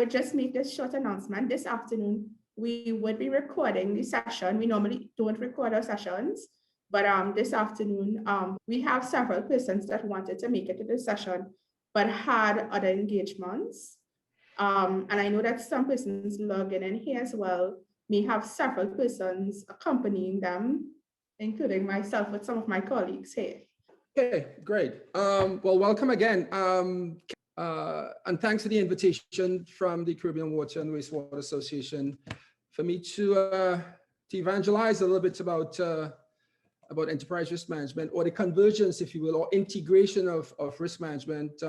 would just make this short announcement. This afternoon, we would be recording the session. We normally don't record our sessions, but this afternoon, we have several persons that wanted to make it to the session, but had other engagements. And I know that some persons logging in here as well may have several persons accompanying them, including myself with some of my colleagues here. Okay, great. Well, welcome again. And thanks for the invitation from the Caribbean Water and Wastewater Association for me to evangelize a little bit about enterprise risk management, or the convergence, if you will, or integration of risk management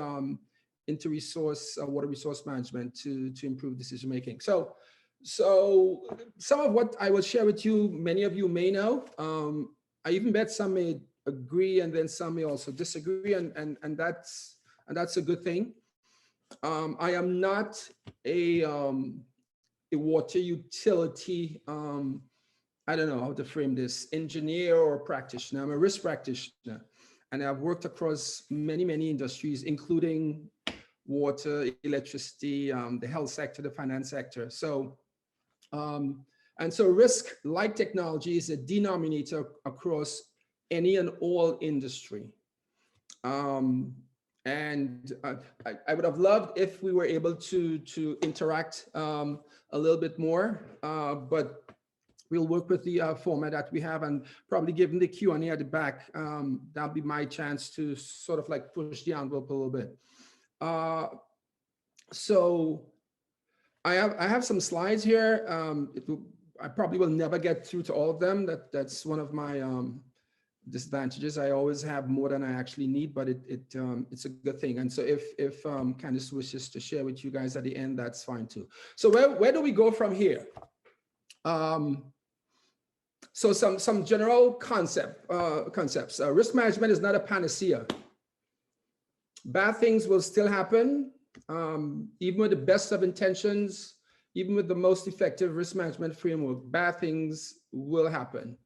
into water resource management to improve decision making. So some of what I will share with you, many of you may know. I even bet some may agree, and then some may also disagree, and that's a good thing. I am not a water utility, I don't know how to frame this, engineer or practitioner. I'm a risk practitioner, and I've worked across many industries, including water, electricity, the health sector, the finance sector. So, and so risk, like technology, is a denominator across any and all industry. And I would have loved if we were able to interact a little bit more, but we'll work with the format that we have, and probably given the Q&A at the back, that'll be my chance to sort of like push the envelope a little bit. So I have some slides here. I probably will never get through to all of them. That's one of my disadvantages. I always have more than I actually need, but it's a good thing. And so if Candice wishes to share with you guys at the end, that's fine too. So where do we go from here? So some general concepts. Risk management is not a panacea. Bad things will still happen, even with the best of intentions, even with the most effective risk management framework. Bad things will happen.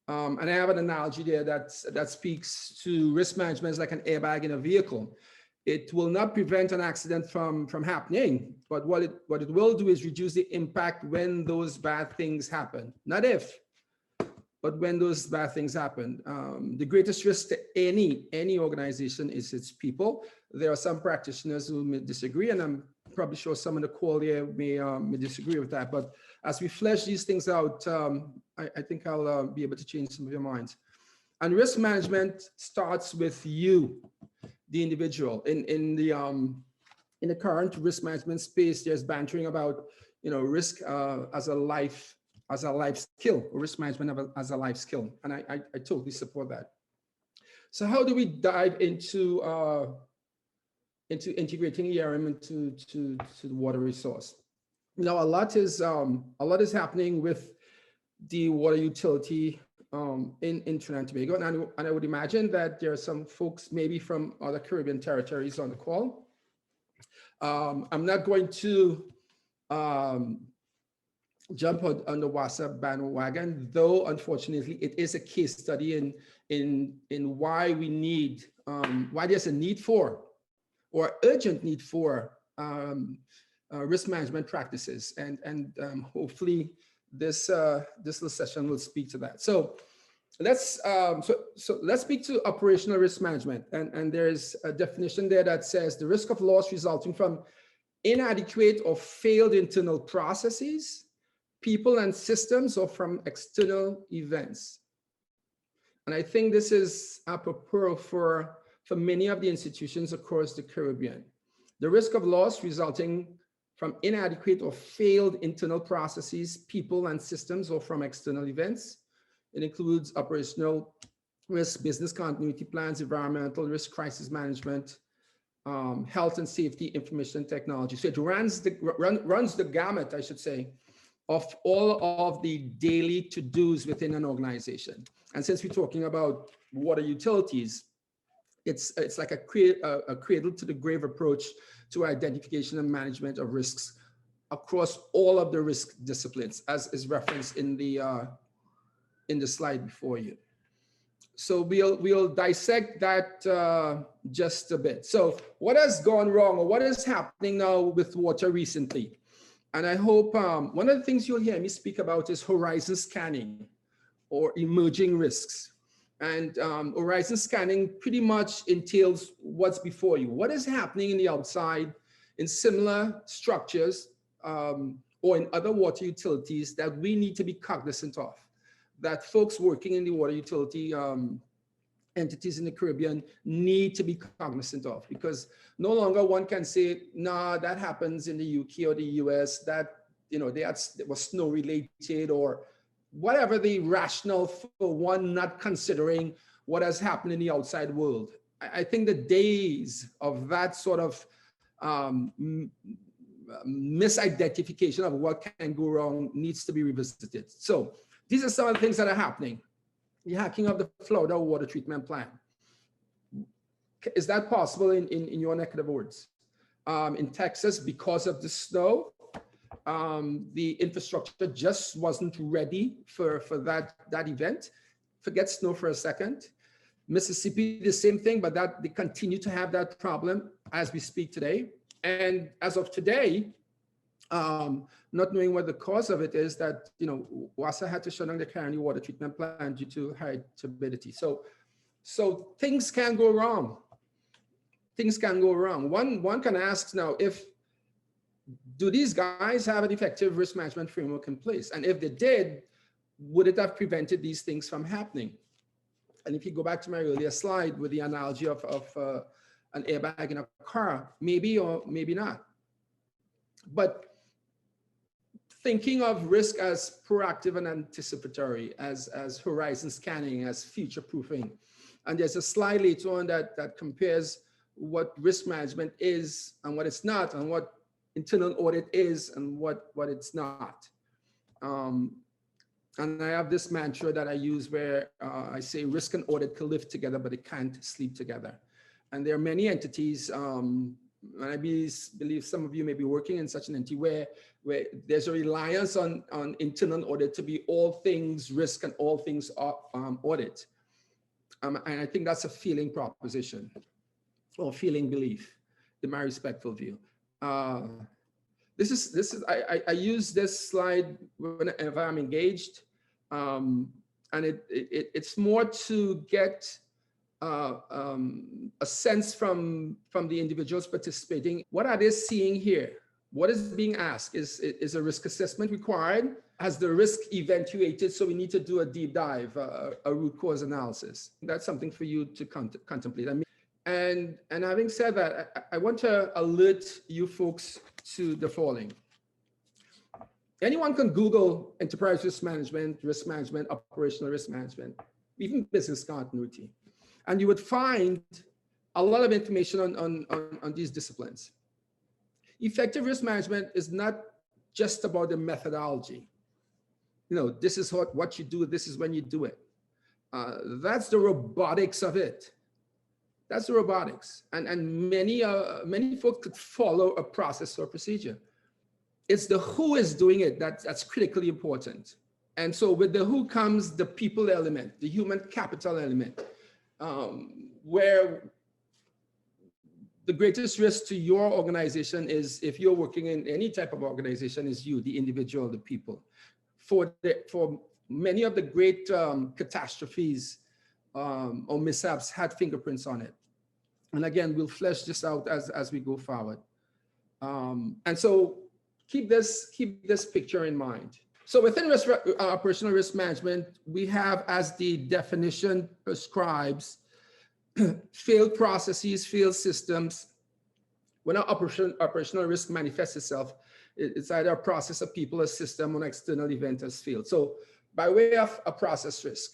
And I have an analogy there that speaks to risk management as like an airbag in a vehicle. It will not prevent an accident from happening, but what it will do is reduce the impact when those bad things happen. Not if, but when those bad things happen. The greatest risk to any organization is its people. There are some practitioners who may disagree, and I'm probably sure some of the call here may disagree with that. But as we flesh these things out, I think I'll be able to change some of your minds. And risk management starts with you, the individual. In the current risk management space, there's bantering about risk as a life skill, or risk management as a life skill, and I totally support that. So how do we dive into integrating ERM into the water resource? A lot is happening with the water utility in Trinidad and Tobago, and I would imagine that there are some folks maybe from other Caribbean territories on the call. I'm not going to jump on the WASA bandwagon, though unfortunately it is a case study in why we need, why there's a need for, or urgent need for risk management practices, and hopefully this little session will speak to that. So let's speak to operational risk management, and there's a definition there that says the risk of loss resulting from inadequate or failed internal processes, people and systems, or from external events. And I think this is apropos for many of the institutions across the Caribbean. The risk of loss resulting from inadequate or failed internal processes, people and systems, or from external events. It includes operational risk, business continuity plans, environmental risk, crisis management, health and safety, information technology. So it runs the gamut, I should say, of all of the daily to-dos within an organization. And since we're talking about water utilities, it's like a cradle to the grave approach to identification and management of risks across all of the risk disciplines, as is referenced in the slide before you. So we'll dissect that just a bit. So what has gone wrong, or what is happening now with water recently? And I hope one of the things you'll hear me speak about is horizon scanning or emerging risks. And horizon scanning pretty much entails what's before you. What is happening in the outside in similar structures or in other water utilities that we need to be cognizant of, that folks working in the water utility entities in the Caribbean need to be cognizant of, because no longer one can say, nah, that happens in the UK or the US, that, you know, it was snow related or whatever the rationale for one not considering what has happened in the outside world. I think the days of that sort of misidentification of what can go wrong needs to be revisited. So these are some of the things that are happening. The hacking of the Florida water treatment plant. Is that possible in your neck of the woods? In Texas, because of the snow, the infrastructure just wasn't ready for that event. Forget snow for a second. Mississippi, the same thing, but that they continue to have that problem as we speak today. And as of today, not knowing what the cause of it is, that, you know, WASA had to shut down the Caribbean water treatment plant due to high turbidity. So things can go wrong. Things can go wrong. One can ask now, do these guys have an effective risk management framework in place? And if they did, would it have prevented these things from happening? And if you go back to my earlier slide with the analogy of an airbag in a car, maybe or maybe not. But thinking of risk as proactive and anticipatory, as horizon scanning, as future proofing. And there's a slide later on that compares what risk management is and what it's not, and what internal audit is and what it's not. And I have this mantra that I use where I say risk and audit can live together, but they can't sleep together. And there are many entities, and I believe some of you may be working in such an entity where there's a reliance on internal audit to be all things risk and all things audit. And I think that's a failing proposition or failing belief, in my respectful view. I use this slide whenever I'm engaged, and it's more to get a sense from the individuals participating. What are they seeing here? What is being asked? Is a risk assessment required? Has the risk eventuated? So we need to do a deep dive, a root cause analysis. That's something for you to contemplate. And having said that, I want to alert you folks to the following. Anyone can Google enterprise risk management, operational risk management, even business continuity. And you would find a lot of information on these disciplines. Effective risk management is not just about the methodology. You know, this is what you do, this is when you do it. That's the robotics of it. That's the robotics. And many folks could follow a process or procedure. It's the who is doing it that's critically important. And so with the who comes the people element, the human capital element, where the greatest risk to your organization is, if you're working in any type of organization, is you, the individual, the people. For many of the great catastrophes or mishaps had fingerprints on it. And again, we'll flesh this out as we go forward. And so keep this picture in mind. So within operational risk management, we have, as the definition prescribes, failed processes, failed systems. When our operational risk manifests itself, it's either a process, a people, a system, or an external event has failed. So by way of a process risk,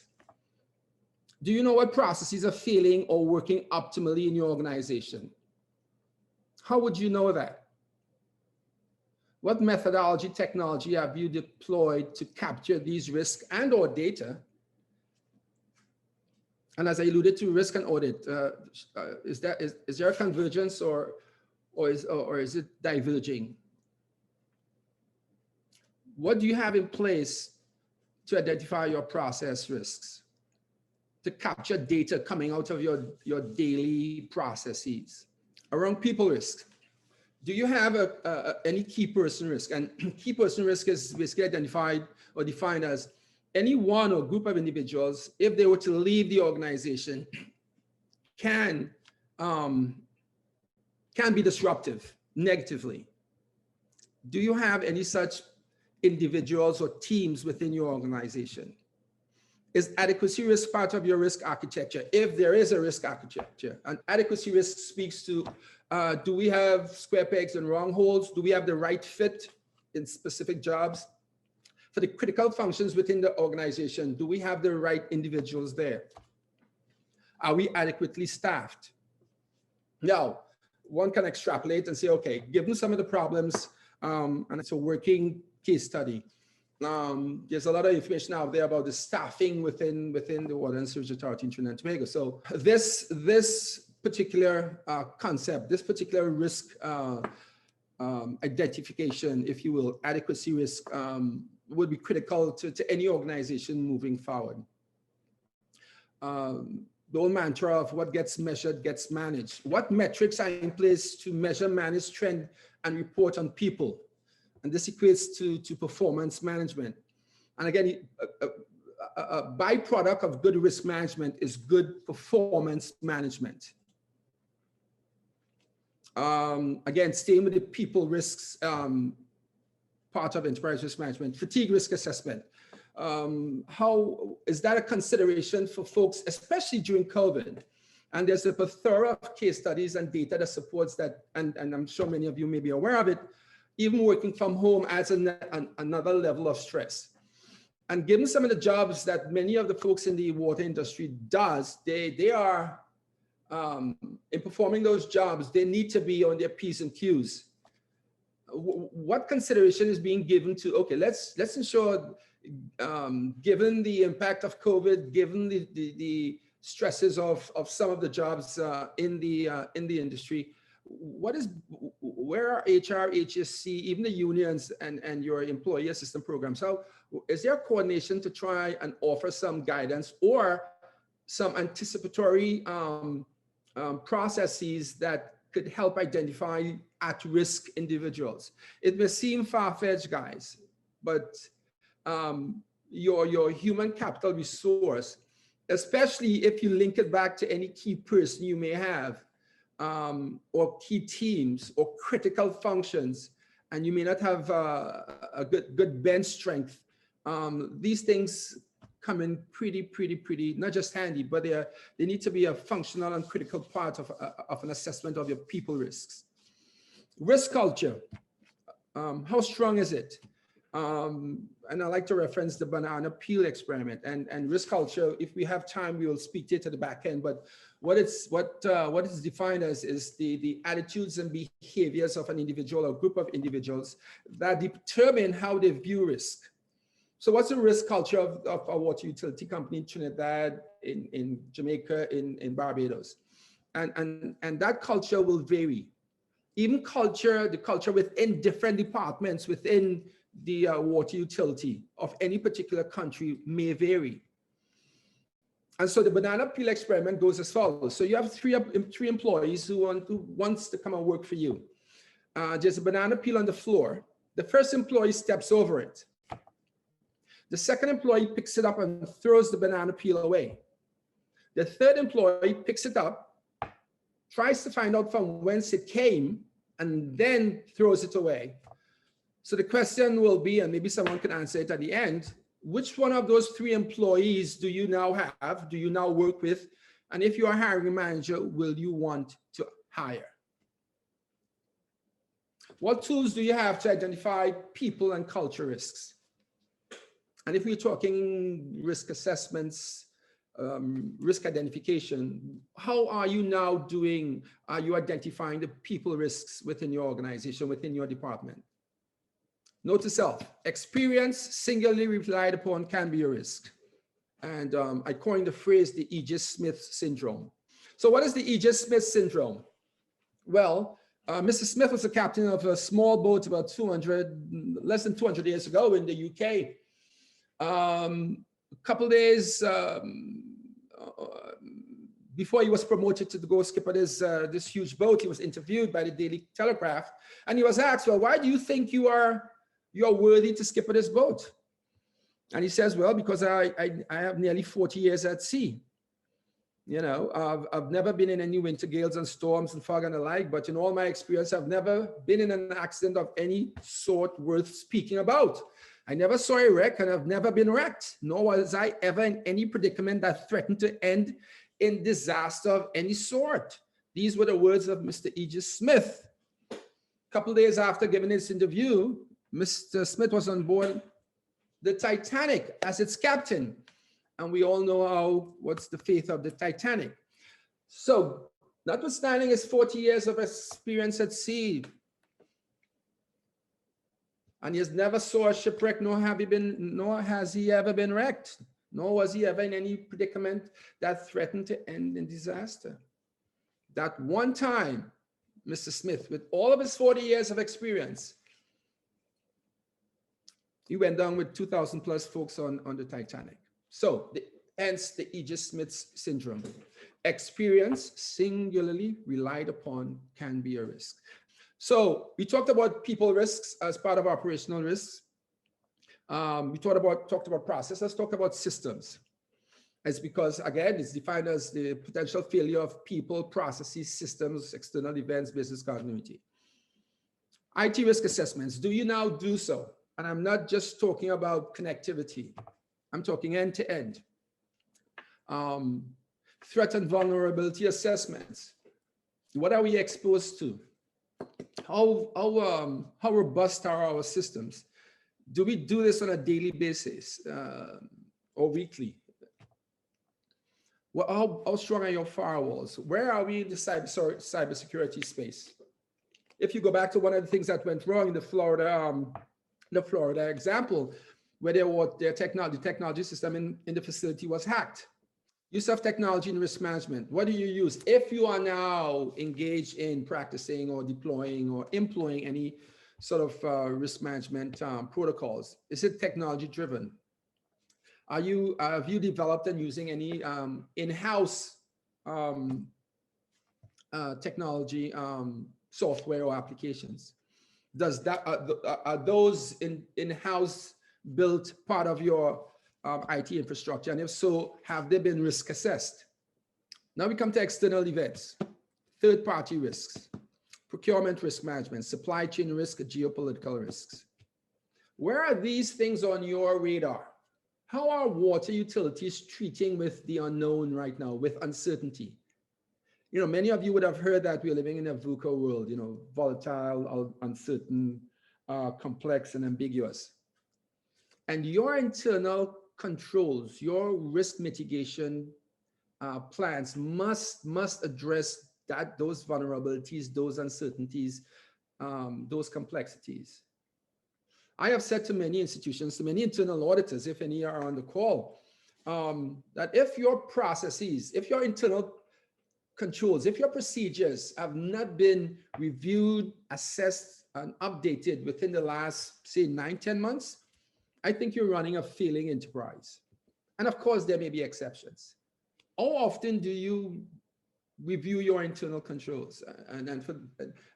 do you know what processes are failing or working optimally in your organization? How would you know that? What methodology, technology have you deployed to capture these risks and or data? And as I alluded to, risk and audit, is there a convergence or is it diverging? What do you have in place to identify your process risks, to capture data coming out of your daily processes? Around people risk, do you have any key person risk? And key person risk is basically identified or defined as any one or group of individuals, if they were to leave the organization, can be disruptive negatively. Do you have any such individuals or teams within your organization? Is adequacy risk part of your risk architecture? If there is a risk architecture, and adequacy risk speaks to, do we have square pegs and round holes? Do we have the right fit in specific jobs? For the critical functions within the organization, do we have the right individuals there? Are we adequately staffed? Now, one can extrapolate and say, okay, given some of the problems, and it's a working case study, there's a lot of information out there about the staffing within the Water and Sewage Authority in Trinidad and Tobago. So this particular concept, this particular risk identification, if you will, adequacy risk, would be critical to any organization moving forward. The old mantra of what gets measured gets managed. What metrics are in place to measure, manage, trend, and report on people? And this equates to performance management. And again, a byproduct of good risk management is good performance management. Again, staying with the people risks part of enterprise risk management, fatigue risk assessment. How is that a consideration for folks, especially during COVID? And there's a plethora of case studies and data that supports that, and I'm sure many of you may be aware of it. Even working from home adds another level of stress. And given some of the jobs that many of the folks in the water industry does, they are, in performing those jobs, they need to be on their P's and Q's. What consideration is being given to, okay, let's ensure, given the impact of COVID, given the stresses of some of the jobs in the industry, where are HR, HSC, even the unions and your employee assistance programs? How is there coordination to try and offer some guidance or some anticipatory processes that could help identify at-risk individuals? It may seem far-fetched, guys, but your human capital resource, especially if you link it back to any key person you may have, or key teams or critical functions, and you may not have a good bench strength. These things come in pretty, not just handy, but they need to be a functional and critical part of an assessment of your people risks. Risk culture, how strong is it? And I like to reference the banana peel experiment and risk culture. If we have time, we will speak to it at the back end, but what it's defined as is the attitudes and behaviors of an individual or group of individuals that determine how they view risk. So what's the risk culture of a water utility company in Trinidad, in Jamaica, in Barbados? And that culture will vary. Even the culture within different departments within the water utility of any particular country may vary. And so the banana peel experiment goes as follows. So you have three employees who wants to come and work for you. There's a banana peel on the floor. The first employee steps over it. The second employee picks it up and throws the banana peel away. The third employee picks it up, tries to find out from whence it came, and then throws it away. So the question will be, and maybe someone can answer it at the end, which one of those three employees do you now have, do you now work with? And if you are a hiring manager, will you want to hire? What tools do you have to identify people and culture risks? And if we're talking risk assessments, risk identification, how are you now doing, are you identifying the people risks within your organization, within your department? Note to self, experience singularly relied upon can be a risk. And I coined the phrase, the Aegis Smith syndrome. So what is the Aegis Smith syndrome? Well, Mr. Smith was the captain of a small boat about less than 200 years ago in the UK. A couple days before he was promoted to go skipper this huge boat, he was interviewed by the Daily Telegraph, and he was asked, well, why do you think you are worthy to skipper this boat? And he says, well, because I have nearly 40 years at sea. You know, I've never been in any winter gales and storms and fog and the like, but in all my experience, I've never been in an accident of any sort worth speaking about. I never saw a wreck, and I've never been wrecked, nor was I ever in any predicament that threatened to end in disaster of any sort. These were the words of Mr. Aegis Smith. A couple of days after giving this interview, Mr. Smith was on board the Titanic as its captain. And we all know what's the fate of the Titanic. So, notwithstanding his 40 years of experience at sea, and he has never saw a shipwreck, nor has he ever been wrecked, nor was he ever in any predicament that threatened to end in disaster. That one time, Mr. Smith, with all of his 40 years of experience, he went down with 2,000 plus folks on the Titanic. So, hence the Aegis Smith syndrome. Experience singularly relied upon can be a risk. So, we talked about people risks as part of operational risks. We talked about process. Let's talk about systems. It's because, again, it's defined as the potential failure of people, processes, systems, external events, business continuity. IT risk assessments. Do you now do so? And I'm not just talking about connectivity. I'm talking end-to-end. Threat and vulnerability assessments. What are we exposed to? How robust are our systems? Do we do this on a daily basis or weekly? Well, how strong are your firewalls? Where are we in the cybersecurity space? If you go back to one of the things that went wrong in the Florida example, where their technology system in the facility was hacked. Use of technology in risk management. What do you use? If you are now engaged in practicing or deploying or employing any sort of risk management protocols, is it technology driven? Have you developed and using any in-house technology software or applications? Are those in-house built part of your IT infrastructure? And if so, have they been risk assessed? Now we come to external events, third-party risks, procurement risk management, supply chain risk, geopolitical risks. Where are these things on your radar? How are water utilities treating with the unknown right now, with uncertainty? You know, many of you would have heard that we're living in a VUCA world, you know, volatile, uncertain, complex, and ambiguous. And your internal controls, your risk mitigation plans must address those vulnerabilities, those uncertainties, those complexities. I have said to many institutions, to many internal auditors, if any are on the call, that if your processes, if your internal controls, if your procedures have not been reviewed, assessed, and updated within the last, say, 9-10 months, I think you're running a failing enterprise. And of course, there may be exceptions. How often do you review your internal controls? And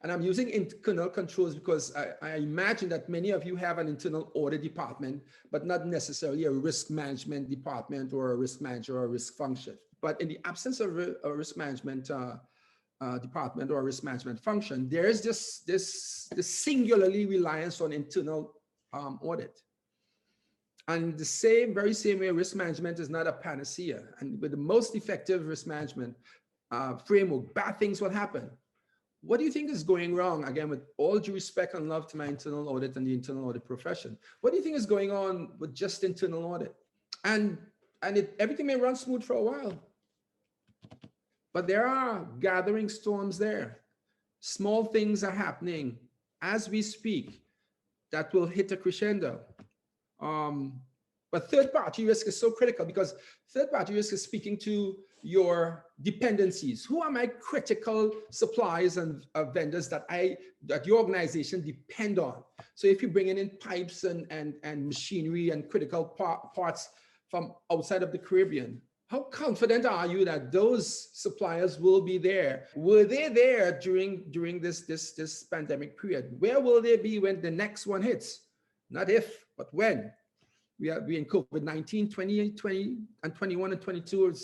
I'm using internal controls because I imagine that many of you have an internal audit department, but not necessarily a risk management department or a risk manager or a risk function. But in the absence of a risk management department or a risk management function, there is this singularly reliance on internal audit. And the very same way, risk management is not a panacea. And with the most effective risk management framework, bad things will happen. What do you think is going wrong? Again, with all due respect and love to my internal audit and the internal audit profession, what do you think is going on with just internal audit? And everything may run smooth for a while, but there are gathering storms there. Small things are happening as we speak that will hit a crescendo. But third-party risk is so critical because third-party risk is speaking to your dependencies. Who are my critical suppliers and vendors that your organization depend on? So if you're bringing in pipes and machinery and critical parts from outside of the Caribbean, How confident are you that those suppliers will be there? Were they there during this pandemic period? Where will they be when the next one hits? Not if, but when. We in COVID-19, 2020 and 21 and 22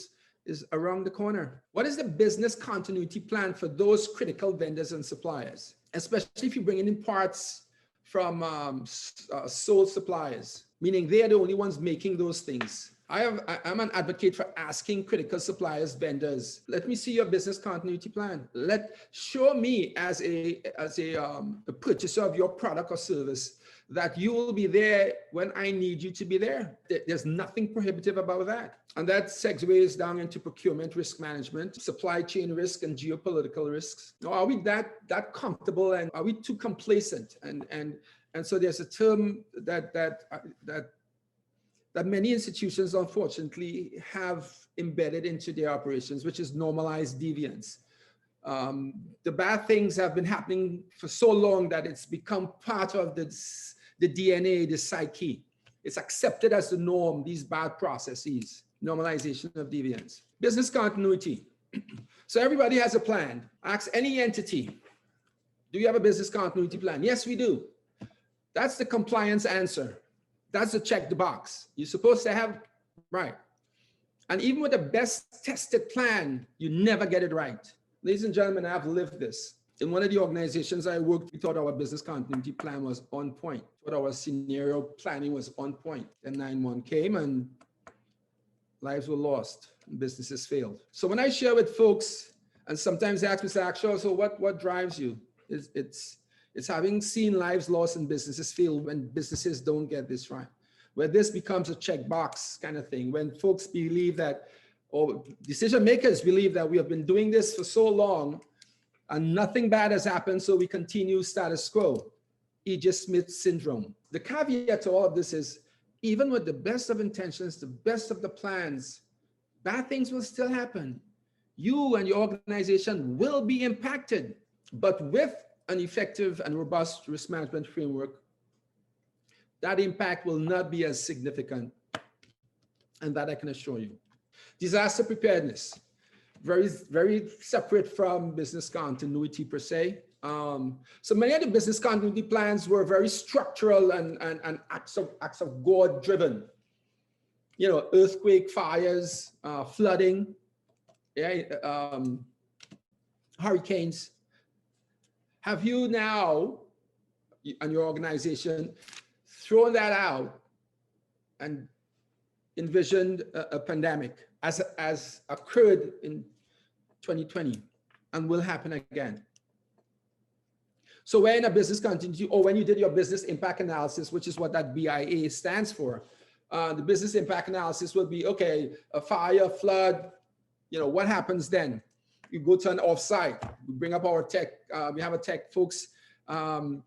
is around the corner. What is the business continuity plan for those critical vendors and suppliers? Especially if you bring in parts from sole suppliers, meaning they are the only ones making those things. I'm an advocate for asking critical suppliers, vendors, let me see your business continuity plan. Show me as a purchaser of your product or service that you will be there when I need you to be there. There's nothing prohibitive about that. And that segues down into procurement risk management, supply chain risk, and geopolitical risks. Now, are we that comfortable, and are we too complacent? And so there's a term that many institutions, unfortunately, have embedded into their operations, which is normalized deviance. The bad things have been happening for so long that it's become part of the DNA, the psyche. It's accepted as the norm, these bad processes, normalization of deviance. Business continuity. So everybody has a plan. Ask any entity, do you have a business continuity plan? Yes, we do. That's the compliance answer. That's the check the box. You're supposed to have, right. And even with the best tested plan, you never get it right. Ladies and gentlemen, I've lived this. In one of the organizations I worked, we thought our business continuity plan was on point. We thought our scenario planning was on point. Then 9/1 came and lives were lost, and businesses failed. So when I share with folks, and sometimes they ask me, Hackshaw, so what drives you? It's having seen lives lost and businesses fail when businesses don't get this right. Where this becomes a checkbox kind of thing, when folks believe that, or decision makers believe that we have been doing this for so long and nothing bad has happened, so we continue status quo. E.J. Smith syndrome. The caveat to all of this is, even with the best of intentions, the best of the plans, bad things will still happen. You and your organization will be impacted, but with an effective and robust risk management framework, that impact will not be as significant, and that I can assure you. Disaster preparedness, very, very separate from business continuity per se. So many of the business continuity plans were very structural and acts of God driven. You know, earthquake, fires, flooding, hurricanes. Have you now, and your organization, thrown that out and envisioned a pandemic as occurred in 2020 and will happen again? So when a business continuity, or when you did your business impact analysis, which is what that BIA stands for, the business impact analysis will be, okay, a fire, flood, you know, what happens then? You go to an offsite, we bring up our tech, we have a tech folks, you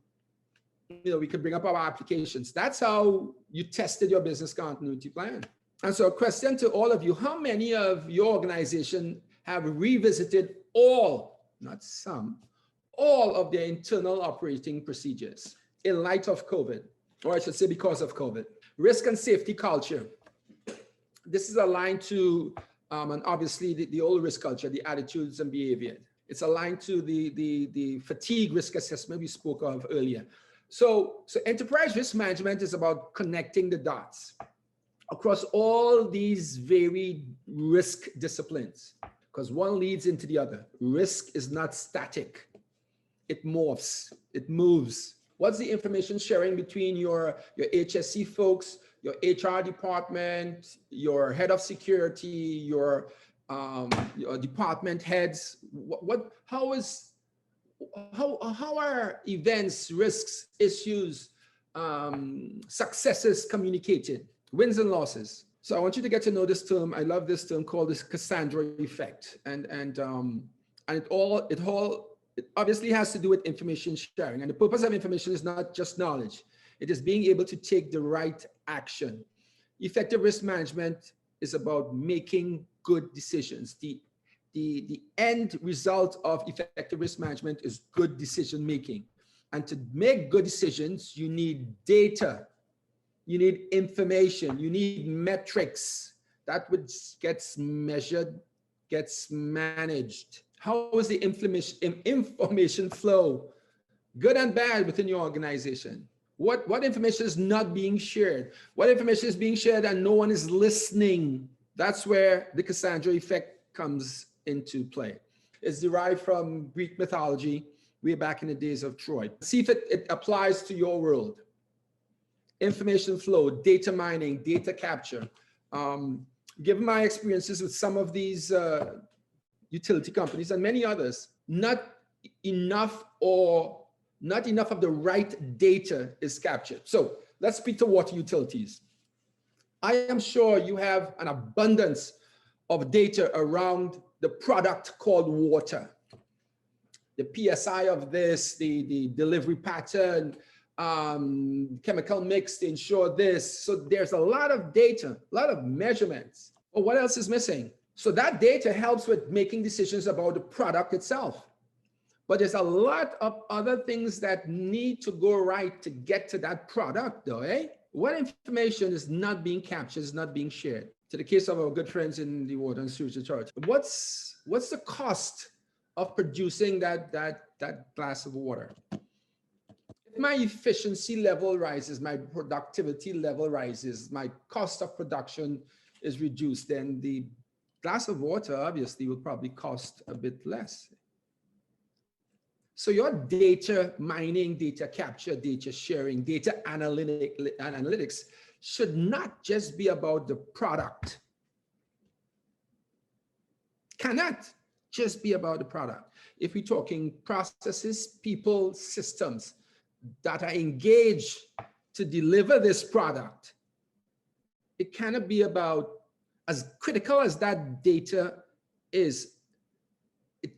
know, we could bring up our applications. That's how you tested your business continuity plan. And so a question to all of you, how many of your organization have revisited all, not some, all of their internal operating procedures in light of COVID, or I should say because of COVID? Risk and safety culture. This is aligned to, and obviously the old risk culture, the attitudes and behavior. It's aligned to the fatigue risk assessment we spoke of earlier. So enterprise risk management is about connecting the dots across all these varied risk disciplines, because one leads into the other. Risk is not static. It morphs, it moves. What's the information sharing between your HSC folks, your HR department, your head of security, your department heads? How are events, risks, issues, successes communicated, wins and losses? So I want you to get to know this term. I love this term called this Cassandra Effect, and it obviously has to do with information sharing. And the purpose of information is not just knowledge. It is being able to take the right action. Effective risk management is about making good decisions. The end result of effective risk management is good decision making. And to make good decisions, you need data, you need information, you need metrics that which gets measured gets managed. How is the information flow, good and bad, within your organization? What information is not being shared? What information is being shared and no one is listening? That's where the Cassandra Effect comes into play. It's derived from Greek mythology, way back in the days of Troy. See if it applies to your world. Information flow, data mining, data capture. Given my experiences with some of these utility companies and many others, not enough of the right data is captured. So let's speak to water utilities. I am sure you have an abundance of data around the product called water. The PSI of this, the delivery pattern, chemical mix to ensure this. So there's a lot of data, a lot of measurements. But what else is missing? So that data helps with making decisions about the product itself. But there's a lot of other things that need to go right to get to that product though, eh? What information is not being captured, is not being shared? To the case of our good friends in the Water and Sewage Authority, what's the cost of producing that glass of water? If my efficiency level rises, my productivity level rises, my cost of production is reduced, then the glass of water obviously will probably cost a bit less. So your data mining, data capture, data sharing, data analytics should not just be about the product. Cannot just be about the product. If we're talking processes, people, systems that are engaged to deliver this product, it cannot be about, as critical as that data is, it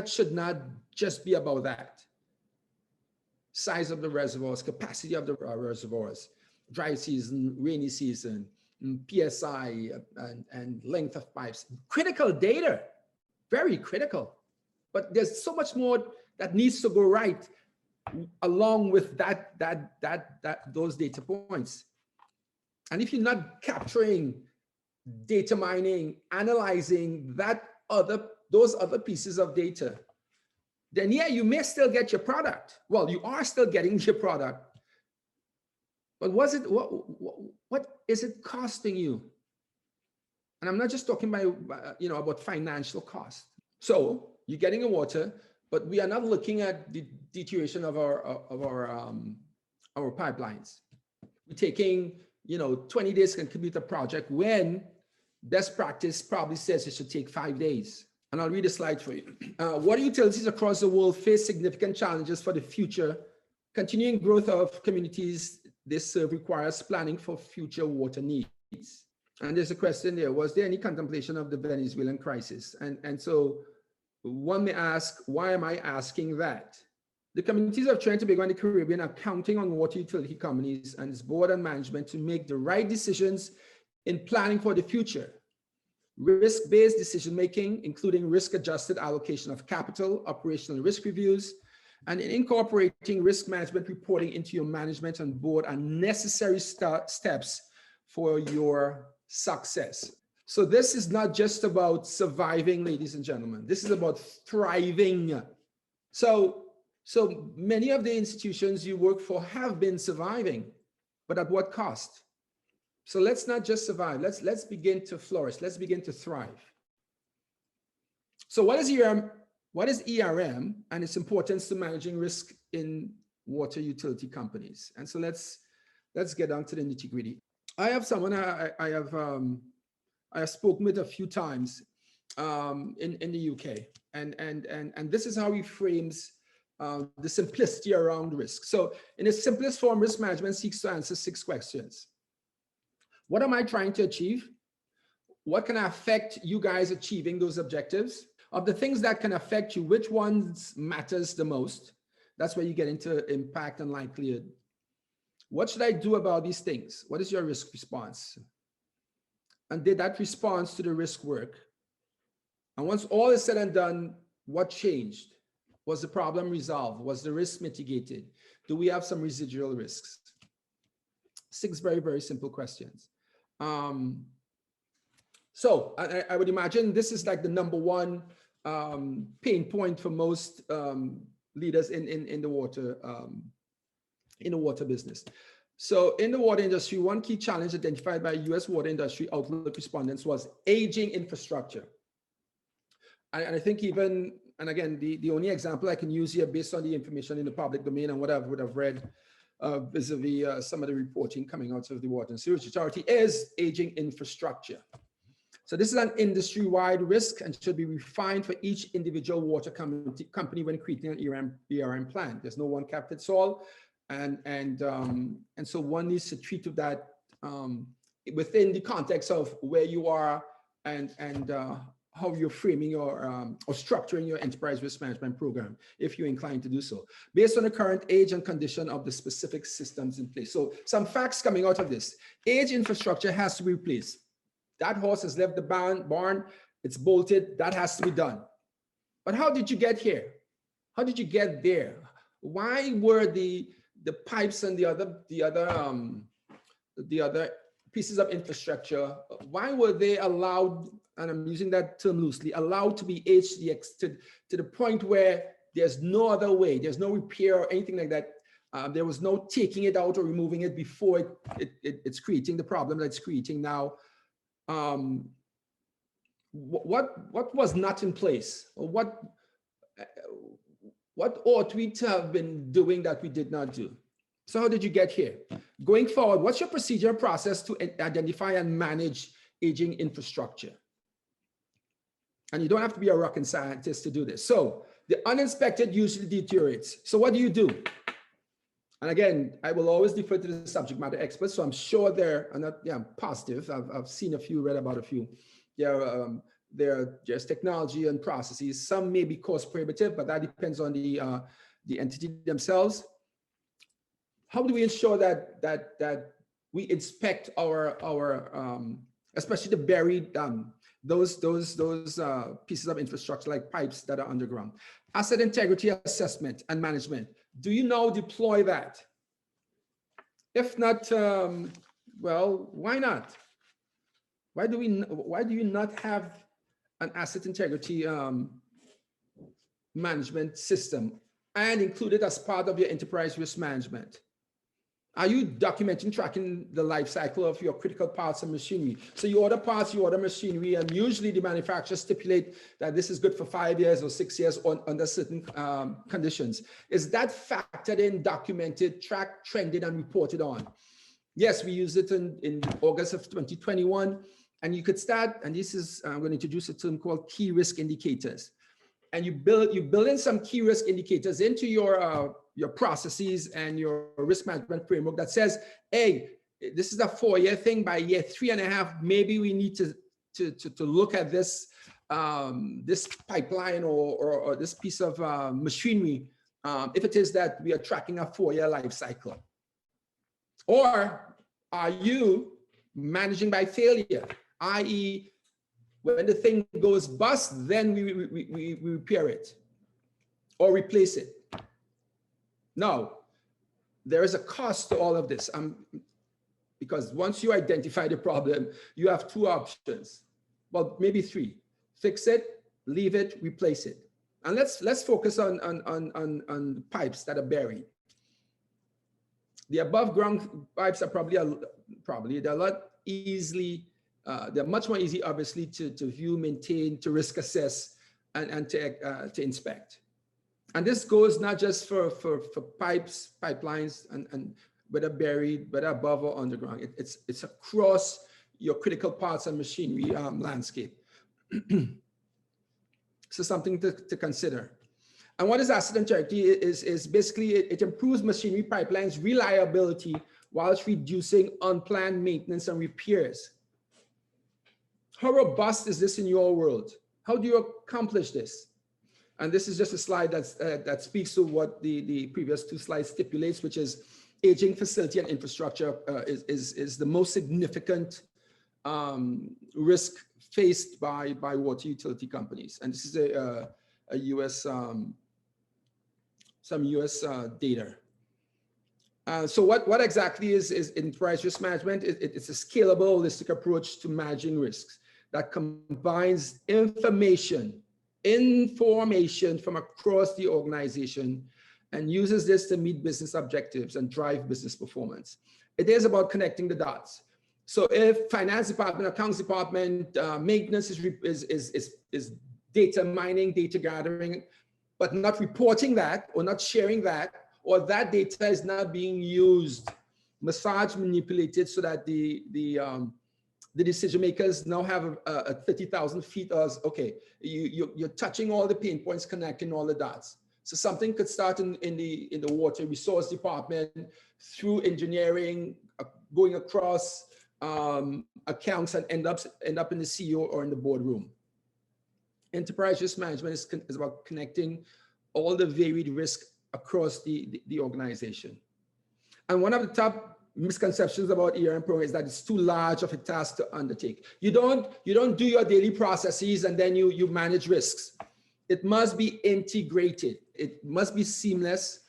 should not just be about that. Size of the reservoirs, capacity of the reservoirs, dry season, rainy season, PSI, and length of pipes. Critical data, very critical. But there's so much more that needs to go right along with those data points. And if you're not capturing, data mining, analyzing those other pieces of data, then yeah, you may still get your product. Well, you are still getting your product, but what is it costing you? And I'm not just talking about financial cost. So you're getting the water, but we are not looking at the deterioration of our pipelines. We're taking 20 days can complete a project when best practice probably says it should take 5 days. And I'll read a slide for you. Water utilities across the world face significant challenges for the future. Continuing growth of communities they serve requires planning for future water needs. And there's a question there, was there any contemplation of the Venezuelan crisis? And so one may ask, why am I asking that? The communities of Trinidad and Tobago and the Caribbean are counting on water utility companies and its board and management to make the right decisions in planning for the future. Risk-based decision-making, including risk-adjusted allocation of capital, operational risk reviews, and in incorporating risk management reporting into your management and board are necessary steps for your success. So this is not just about surviving, ladies and gentlemen. This is about thriving. So many of the institutions you work for have been surviving, but at what cost? So let's not just survive. Let's begin to flourish. Let's begin to thrive. So what is ERM? What is ERM and its importance to managing risk in water utility companies? And so let's get down to the nitty-gritty. I have someone I have spoken with a few times in the UK, and this is how he frames the simplicity around risk. So in its simplest form, risk management seeks to answer 6 questions. What am I trying to achieve? What can affect you guys achieving those objectives? Of the things that can affect you, which ones matters the most? That's where you get into impact and likelihood. What should I do about these things? What is your risk response? And did that response to the risk work? And once all is said and done, what changed? Was the problem resolved? Was the risk mitigated? Do we have some residual risks? 6 very, very simple questions. So I would imagine this is like the number one pain point for most leaders in the water business. So in the water industry, one key challenge identified by U.S. water industry outlook respondents was aging infrastructure. And I think even, and again, the only example I can use here based on the information in the public domain and what I would have read vis-a-vis some of the reporting coming out of the Water and Sewerage Authority is aging infrastructure. So this is an industry-wide risk and should be refined for each individual water company when creating an ERM plan. There's no one cap fits all, and so one needs to treat that within the context of where you are and how you're framing your or structuring your enterprise risk management program, if you're inclined to do so, based on the current age and condition of the specific systems in place. So some facts coming out of this: age infrastructure has to be replaced. That horse has left the barn, it's bolted, that has to be done. But how did you get here? How did you get there? Why were the pipes and the other pieces of infrastructure, why were they allowed, and I'm using that term loosely, allowed to be aged to the point where there's no other way, there's no repair or anything like that? There was no taking it out or removing it before it's creating the problem that it's creating now. What was not in place? Or what ought we to have been doing that we did not do? So how did you get here? Going forward, what's your procedure process to identify and manage aging infrastructure? And you don't have to be a rocket scientist to do this. So the uninspected usually deteriorates. So what do you do? And again, I will always defer to the subject matter experts. So I'm sure I'm positive. I've seen a few, read about a few. There are just technology and processes. Some may be cost prohibitive, but that depends on the entity themselves. How do we ensure that we inspect our especially the buried those pieces of infrastructure like pipes that are underground? Asset integrity assessment and management. Do you now deploy that? If not, well, why not? Why do you not have an asset integrity management system and include it as part of your enterprise risk management? Are you documenting, tracking the life cycle of your critical parts and machinery? So you order parts, you order machinery, and usually the manufacturers stipulate that this is good for 5 years or 6 years under certain conditions. Is that factored in, documented, tracked, trended, and reported on? Yes, we used it in August of 2021, and you could start, and this is, I'm going to introduce a term called key risk indicators. And you build in some key risk indicators into your processes and your risk management framework that says, hey, this is a 4-year thing. By year 3.5, maybe we need to look at this this pipeline or this piece of machinery, if it is that we are tracking a 4-year life cycle. Or are you managing by failure, i.e., when the thing goes bust, then we repair it or replace it? Now, there is a cost to all of this, because once you identify the problem, you have 2 options. Well, maybe 3: fix it, leave it, replace it. And let's focus on pipes that are buried. The above ground pipes are probably they're a lot easily. They're much more easy, obviously, to view, maintain, to risk assess, and to inspect. And this goes not just for pipes, pipelines, and whether buried, whether above or underground. It's across your critical parts and machinery landscape. So something to consider. And what is asset integrity is basically it improves machinery pipelines reliability whilst reducing unplanned maintenance and repairs. How robust is this in your world? How do you accomplish this? And this is just a slide that speaks to what the previous 2 slides stipulates, which is aging facility and infrastructure is the most significant risk faced by water utility companies. And this is a US, some US data. So what exactly is enterprise risk management? It's a scalable, holistic approach to managing risks that combines information from across the organization and uses this to meet business objectives and drive business performance. It is about connecting the dots. So if finance department, accounts department, maintenance is data mining, data gathering, but not reporting that or not sharing that, or that data is not being used, massaged, manipulated so that the decision makers now have a 30,000 feet of, okay, you're touching all the pain points, connecting all the dots. So something could start in the water resource department, through engineering, going across accounts, and end up in the CEO or in the boardroom. Enterprise risk management is about connecting all the varied risk across the organization. And one of the top misconceptions about ERM program is that it's too large of a task to undertake. You don't do your daily processes and then you manage risks. It must be integrated. It must be seamless.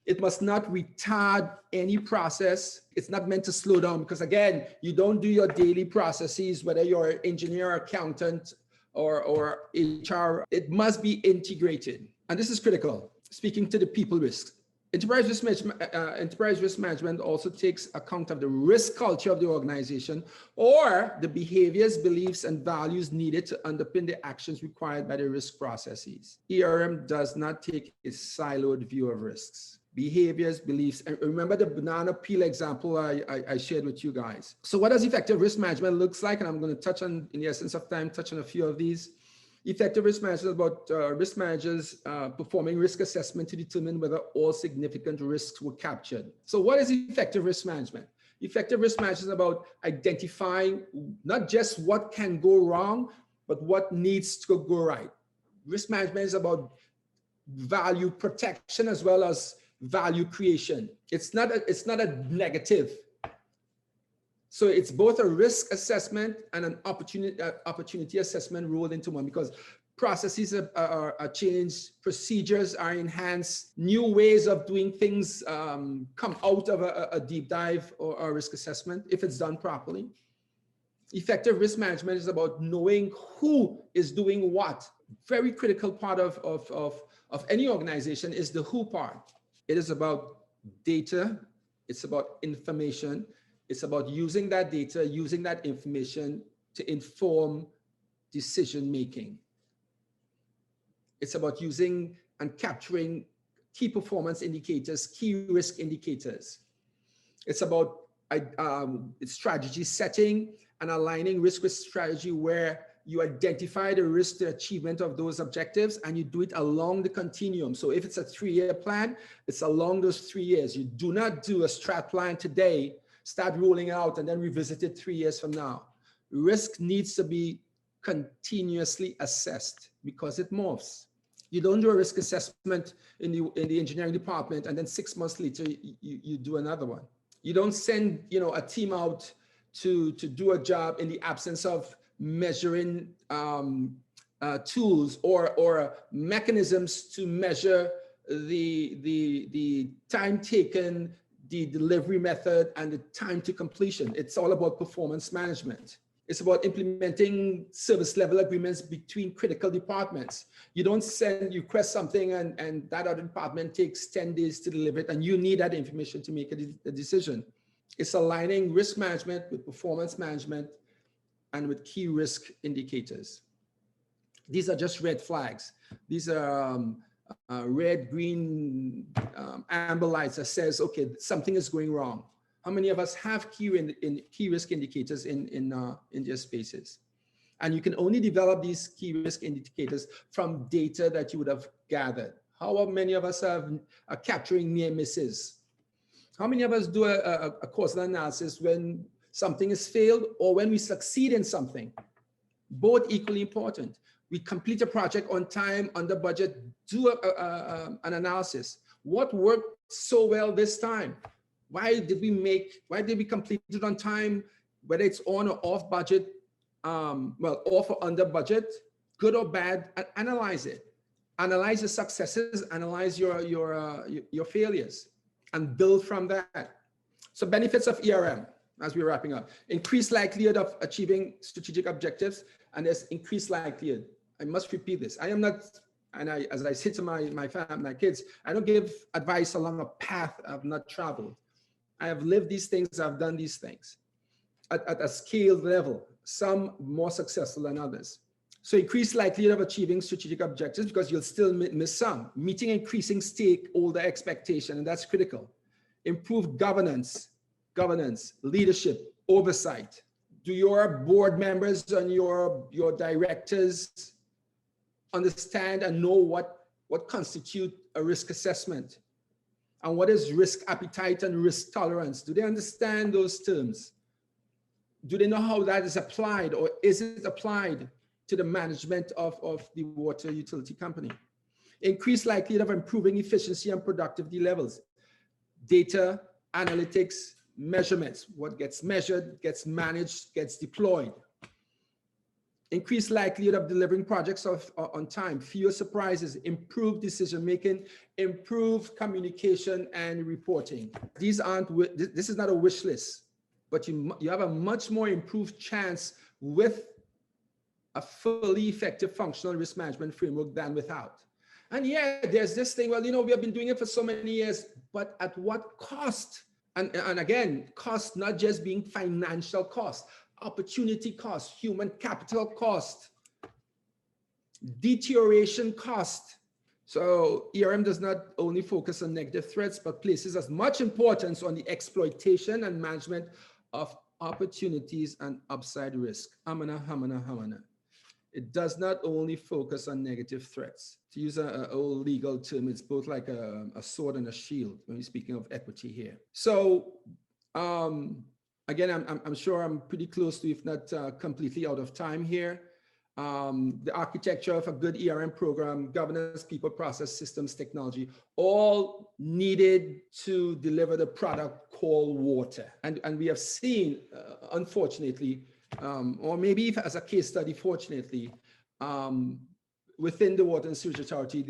It must not retard any process. It's not meant to slow down because, again, you don't do your daily processes, whether you're an engineer, accountant, or HR. It must be integrated. And this is critical. Speaking to the people risks. Enterprise risk management also takes account of the risk culture of the organization, or the behaviors, beliefs, and values needed to underpin the actions required by the risk processes. ERM does not take a siloed view of risks. Behaviors, beliefs, and remember the banana peel example I shared with you guys. So what does effective risk management looks like? And I'm going to touch on, in the essence of time, touch on a few of these. Effective risk management is about risk managers performing risk assessment to determine whether all significant risks were captured. So what is effective risk management? Effective risk management is about identifying not just what can go wrong, but what needs to go right. Risk management is about value protection as well as value creation. It's not a negative. So it's both a risk assessment and an opportunity assessment rolled into one, because processes are changed, procedures are enhanced, new ways of doing things come out of a deep dive or a risk assessment if it's done properly. Effective risk management is about knowing who is doing what. Very critical part of any organization is the who part. It is about data, it's about information. It's about using that data, using that information to inform decision-making. It's about using and capturing key performance indicators, key risk indicators. It's about strategy setting and aligning risk with strategy, where you identify the risk to achievement of those objectives and you do it along the continuum. So if it's a 3-year plan, it's along those 3 years. You do not do a strat plan today, start rolling out and then revisit it 3 years from now. Risk needs to be continuously assessed because it morphs. You don't do a risk assessment in the engineering department and then 6 months later you do another one. You don't send a team out to do a job in the absence of measuring tools or mechanisms to measure the time taken, the delivery method, and the time to completion. It's all about performance management. It's about implementing service level agreements between critical departments. You don't request something and that other department takes 10 days to deliver it and you need that information to make a decision. It's aligning risk management with performance management and with key risk indicators. These are just red flags. These are red, green, amber lights that says, okay, something is going wrong. How many of us have key risk indicators in their spaces? And you can only develop these key risk indicators from data that you would have gathered. How many of us are capturing near misses? How many of us do a causal analysis when something is failed or when we succeed in something? Both equally important. We complete a project on time, under budget, do an analysis. What worked so well this time? Why did we complete it on time, whether it's on or off budget, off or under budget, good or bad, and analyze it. Analyze your successes, analyze your failures, and build from that. So benefits of ERM, as we're wrapping up: increased likelihood of achieving strategic objectives, and there's increased likelihood. I must repeat this. I am not, and as I say to my kids, I don't give advice along a path I've not traveled. I have lived these things, I've done these things at a scaled level, some more successful than others. So increased likelihood of achieving strategic objectives because you'll still miss some. Meeting increasing stakeholder expectation, and that's critical. Improved governance, leadership, oversight. Do your board members and your directors understand and know what constitute a risk assessment? And what is risk appetite and risk tolerance? Do they understand those terms? Do they know how that is applied, or is it applied to the management of the water utility company? Increased likelihood of improving efficiency and productivity levels. Data, analytics, measurements. What gets measured, gets managed, gets deployed. Increased likelihood of delivering projects on time, fewer surprises, improved decision-making, improved communication and reporting. This is not a wish list, but you have a much more improved chance with a fully effective functional risk management framework than without. And yeah, there's this thing, well, we have been doing it for so many years, but at what cost? And again, cost not just being financial cost, opportunity cost, human capital cost, deterioration cost. So ERM does not only focus on negative threats, but places as much importance on the exploitation and management of opportunities and upside risk. Hamana. It does not only focus on negative threats. To use an old legal term, it's both like a sword and a shield when we're speaking of equity here. So again, I'm sure I'm pretty close to, if not completely out of time here. The architecture of a good ERM program, governance, people, process, systems, technology, all needed to deliver the product called water. And we have seen, unfortunately, or maybe as a case study, fortunately, within the Water and Sewage Authority,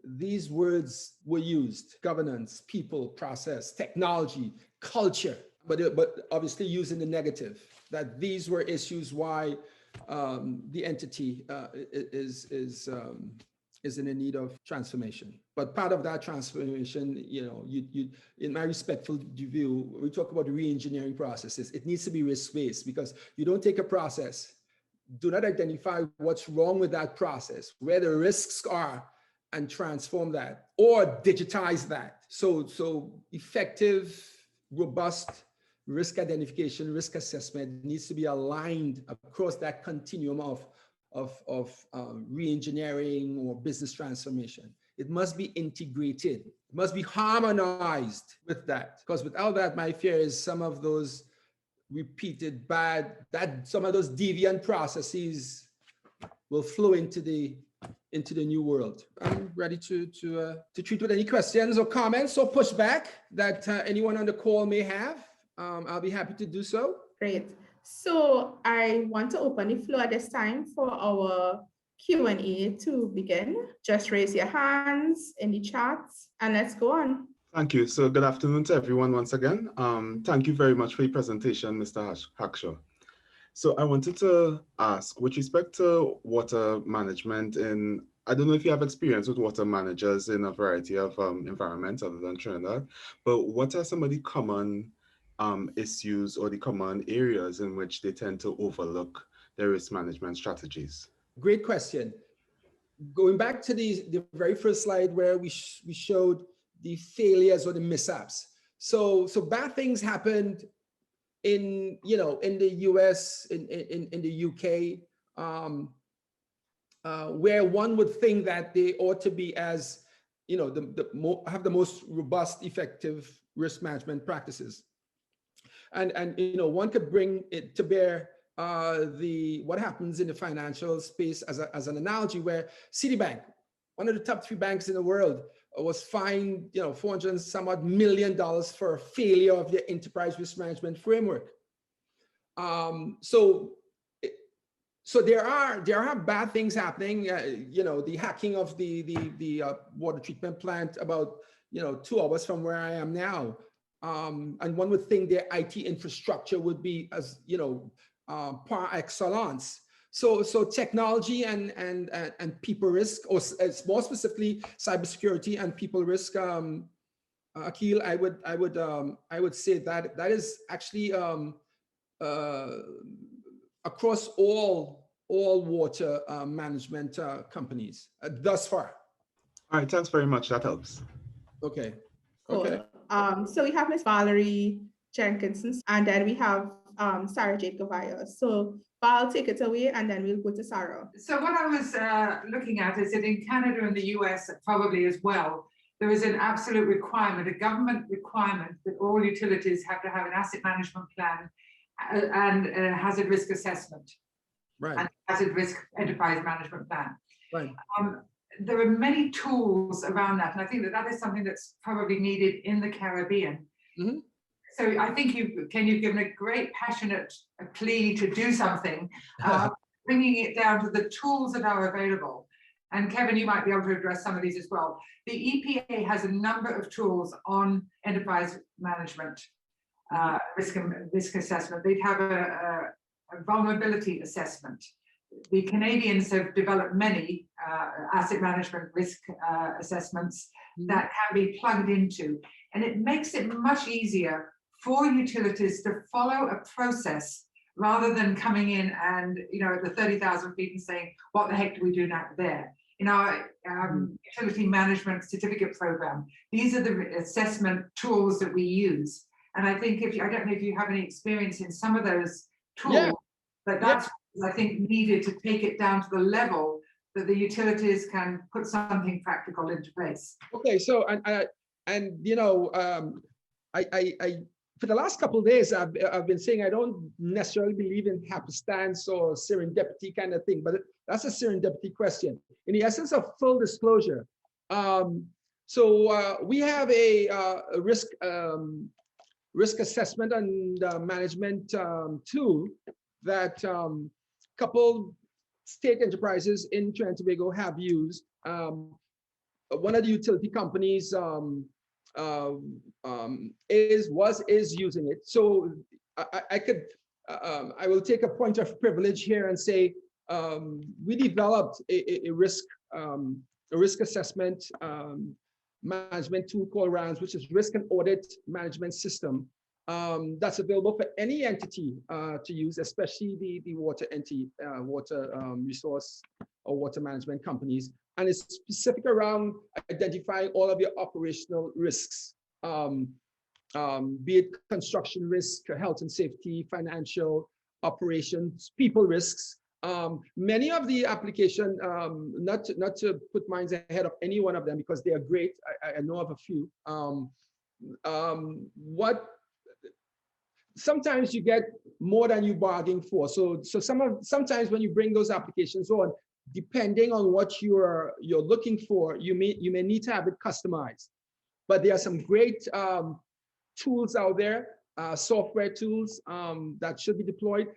these words were used: governance, people, process, technology, culture, but obviously used in the negative, that these were issues why the entity is in a need of transformation. But part of that transformation, you in my respectful view, we talk about re-engineering processes. It needs to be risk-based, because you don't take a process, do not identify what's wrong with that process, where the risks are, and transform that or digitize that. So effective, robust risk identification, risk assessment needs to be aligned across that continuum of re-engineering or business transformation. It must be integrated. It must be harmonized with that, because without that, my fear is some of those repeated some of those deviant processes will flow into the new world. I'm ready to treat with any questions or comments or pushback that anyone on the call may have. I'll be happy to do so. Great. So I want to open the floor at this time for our Q&A to begin. Just raise your hands in the chat and let's go on. Thank you. So good afternoon to everyone once again. Thank you very much for your presentation, Mr. Hackshaw. So I wanted to ask, with respect to water management, and I don't know if you have experience with water managers in a variety of environments other than Trinidad, but what are some of the common issues or the common areas in which they tend to overlook their risk management strategies? Great question. Going back to the very first slide where we showed the failures or the mishaps. So bad things happened in the US, in the UK, where one would think that they ought to be as, have the most robust, effective risk management practices. And one could bring it to bear what happens in the financial space as an analogy, where Citibank, one of the top 3 banks in the world, was fined $400 and some odd million for a failure of their enterprise risk management framework. So there are bad things happening. The hacking of the water treatment plant about 2 hours from where I am now. And one would think their IT infrastructure would be as par excellence. So technology and people risk, or more specifically cybersecurity and people risk, Akil, I would say that is actually across all water management companies thus far. All right, thanks very much. That helps. Okay. Cool. So we have Miss Valerie Jenkinson, and then we have Sarah Jade Gavaya. So Val, take it away, and then we'll go to Sarah. So what I was looking at is that in Canada and the US probably as well, there is an absolute requirement, a government requirement, that all utilities have to have an asset management plan and a hazard risk assessment, Right. and hazard risk enterprise management plan. Right. There are many tools around that, and I think that is something that's probably needed in the Caribbean. Mm-hmm. So I think you've given a great passionate plea to do something, bringing it down to the tools that are available. And Kevin, you might be able to address some of these as well. The EPA has a number of tools on enterprise management, risk assessment. They have a vulnerability assessment. The Canadians have developed many asset management risk assessments that can be plugged into, and it makes it much easier for utilities to follow a process rather than coming in and, at the 30,000 feet and saying, what the heck do we do now there? In our utility management certificate program, these are the assessment tools that we use. And I think I don't know if you have any experience in some of those tools, but that's, I think, needed to take it down to the level that the utilities can put something practical into place. Okay, so I for the last couple of days I've been saying I don't necessarily believe in happenstance or serendipity kind of thing, but that's a serendipity question. In the essence of full disclosure, we have a risk assessment and management tool that couple state enterprises in Trinidad and Tobago have used. One of the utility companies is using it. So I will take a point of privilege here and say we developed a risk assessment management tool called RANS, which is Risk and Audit Management System. That's available for any entity to use, especially the water entity, water resource or water management companies. And it's specific around identifying all of your operational risks, be it construction risk, health and safety, financial operations, people risks. Many of the application, not to put mine ahead of any one of them because they are great. I know of a few. Sometimes you get more than you bargain for. So sometimes when you bring those applications on, depending on what you're looking for, you may need to have it customized. But there are some great tools out there, software tools that should be deployed.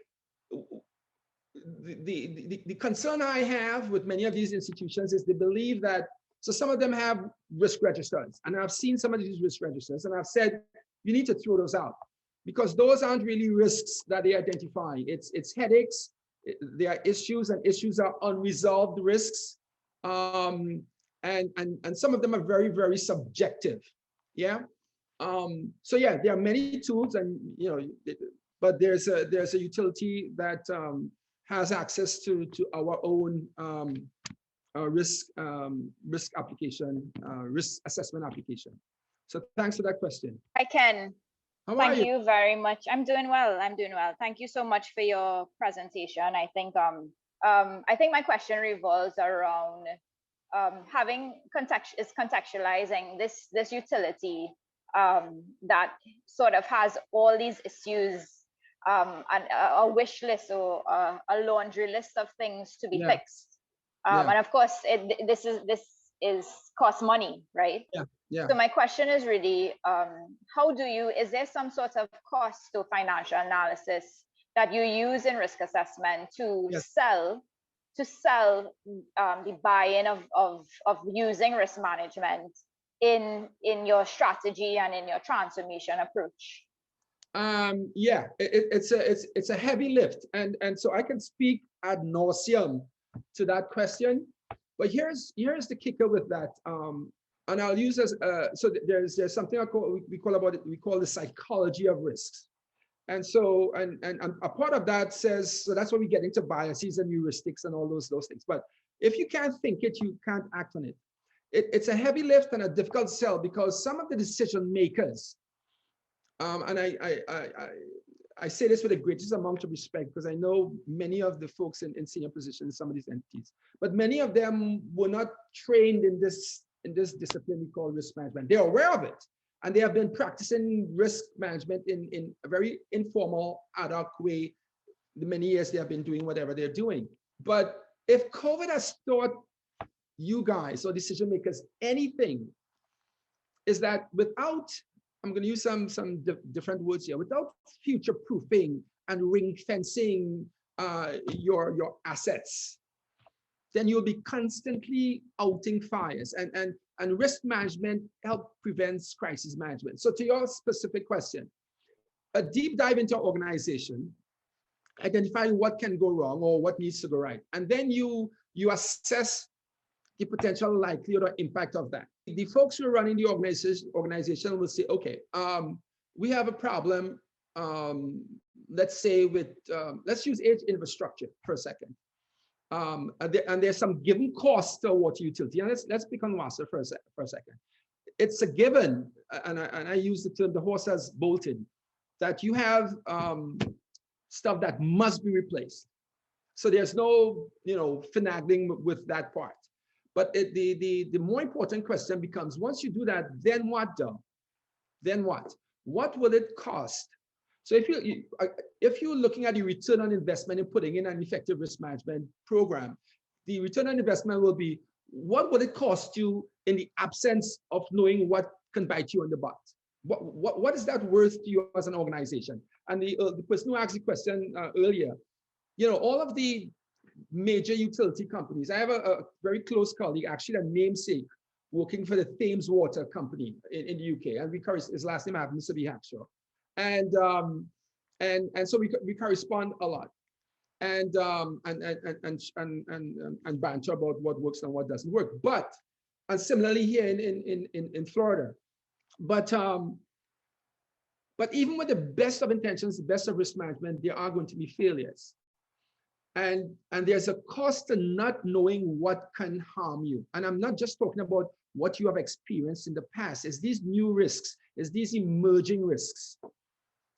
The concern I have with many of these institutions is they believe that, so some of them have risk registers, and I've seen some of these risk registers, and I've said, you need to throw those out because those aren't really risks that they identify. It's headaches, there are issues, and issues are unresolved risks. And some of them are very, very subjective. Yeah. So yeah, there are many tools, and but there's a utility that has access to our own risk application, risk assessment application. So thanks for that question. Hi, Ken. Thank you very much. I'm doing well. Thank you so much for your presentation. I think my question revolves around contextualizing this utility that sort of has all these issues and a wish list or a laundry list of things to be fixed. And of course, this is cost money, right? Yeah. So my question is really, is there some sort of cost to financial analysis that you use in risk assessment to sell the buy-in of using risk management in your strategy and in your transformation approach? Yeah, it's a heavy lift, and so I can speak ad nauseum to that question. But here's the kicker with that. And I'll use as so there's something we call the psychology of risks. And so and a part of that says, so that's where we get into biases and heuristics and all those things. But if you can't think it, you can't act on it. It's a heavy lift and a difficult sell, because some of the decision makers, and I say this with the greatest amount of respect, because I know many of the folks in senior positions in some of these entities, but many of them were not trained in this discipline we call risk management. They're aware of it, and they have been practicing risk management in a very informal, ad hoc way the many years they have been doing whatever they're doing. But if COVID has taught you guys or decision makers anything, is that without, I'm going to use some different words here, without future proofing and ring fencing your assets, then you'll be constantly outing fires, and risk management help prevents crisis management. So to your specific question, a deep dive into our organization, identifying what can go wrong or what needs to go right, and then you assess the potential likelihood or impact of that. The folks who are running the organization will say, okay, we have a problem, let's say with, let's use age infrastructure for a second. And there's some given cost to water utility. And let's pick on water for a second. It's a given, and I use the term, the horse has bolted, that you have stuff that must be replaced. So there's no, finagling with that part. But the more important question becomes, once you do that, then what, though? Then what? What will it cost? So if you're looking at the return on investment and putting in an effective risk management program, the return on investment will be, what will it cost you in the absence of knowing what can bite you on the butt? What is that worth to you as an organization? And the person who asked the question earlier, all of the major utility companies. I have a very close colleague, actually a namesake, working for the Thames Water Company in the UK, and his last name happens to be Hackshaw, and so we correspond a lot, and banter about what works and what doesn't work. But and similarly here in Florida, but even with the best of intentions, the best of risk management, there are going to be failures. And there's a cost to not knowing what can harm you. And I'm not just talking about what you have experienced in the past. It's these new risks, it's these emerging risks.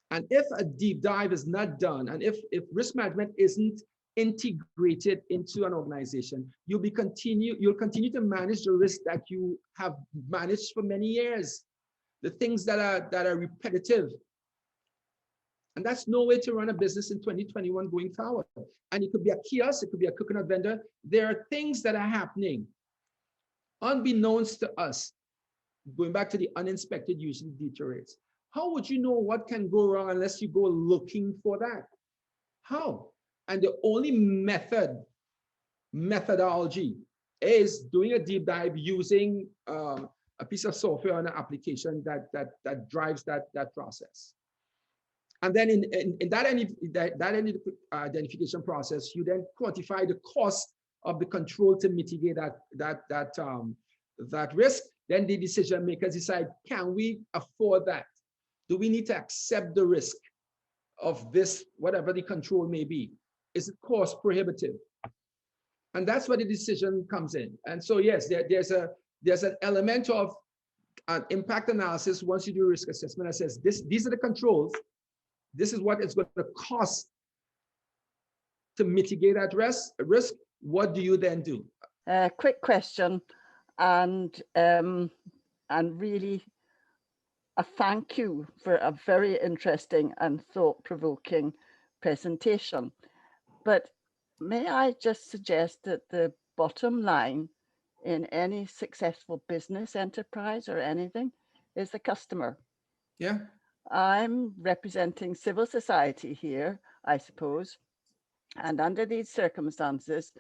And if a deep dive is not done, and if risk management isn't integrated into an organization, you'll continue to manage the risk that you have managed for many years. The things that are repetitive. And that's no way to run a business in 2021 going forward. And it could be a kiosk, it could be a coconut vendor. There are things that are happening unbeknownst to us. Going back to the uninspected usually deteriorates. How would you know what can go wrong unless you go looking for that? How? And the only methodology is doing a deep dive using a piece of software and an application that drives that process. And then in that identification process, you then quantify the cost of the control to mitigate that risk. Then the decision makers decide, can we afford that? Do we need to accept the risk of this, whatever the control may be? Is it cost prohibitive? And that's where the decision comes in. And so yes, there's an element of impact analysis once you do risk assessment that says these are the controls. This is what it's going to cost to mitigate that risk. What do you then do? Quick question, and really a thank you for a very interesting and thought-provoking presentation. But may I just suggest that the bottom line in any successful business enterprise or anything is the customer. Yeah. I'm representing civil society here, I suppose, and under these circumstances,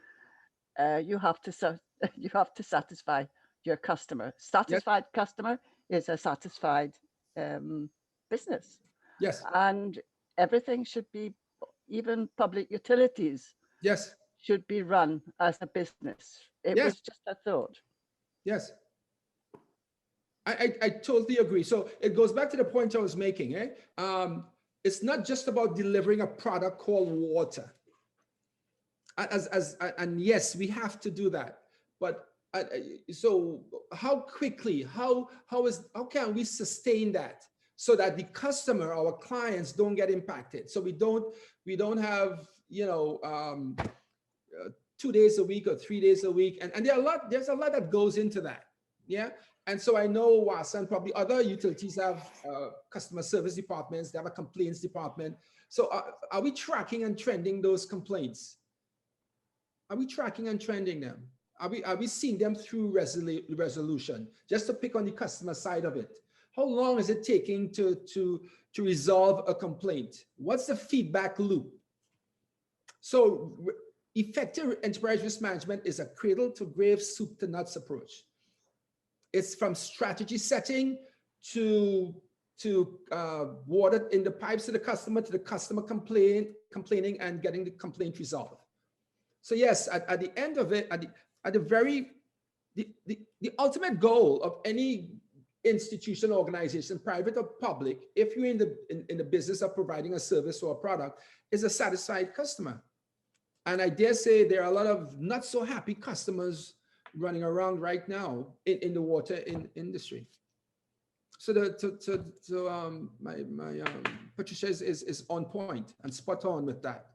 you have to satisfy your customer. Satisfied customer is a satisfied business. Yes. And everything should be, even public utilities Yes. should be run as a business. It Yes. was just a thought. Yes. I totally agree. So it goes back to the point I was making. It's not just about delivering a product called water. And yes, we have to do that. But so how quickly, how can we sustain that so that the customer, our clients, don't get impacted? So we don't have 2 days a week or 3 days a week, and there's a lot that goes into that. Yeah. And so I know WASA and probably other utilities have customer service departments, they have a complaints department. So are we tracking and trending those complaints? Are we tracking and trending them? Are we seeing them through resolution? Just to pick on the customer side of it. How long is it taking to resolve a complaint? What's the feedback loop? So effective enterprise risk management is a cradle to grave, soup to nuts approach. It's from strategy setting to water in the pipes to the customer complaining and getting the complaint resolved. So yes, at the end of it, the ultimate goal of any institution, organization, private or public, if you're in the business of providing a service or a product, is a satisfied customer. And I dare say there are a lot of not so happy customers running around right now in the water industry. So Patricia is on point and spot on with that.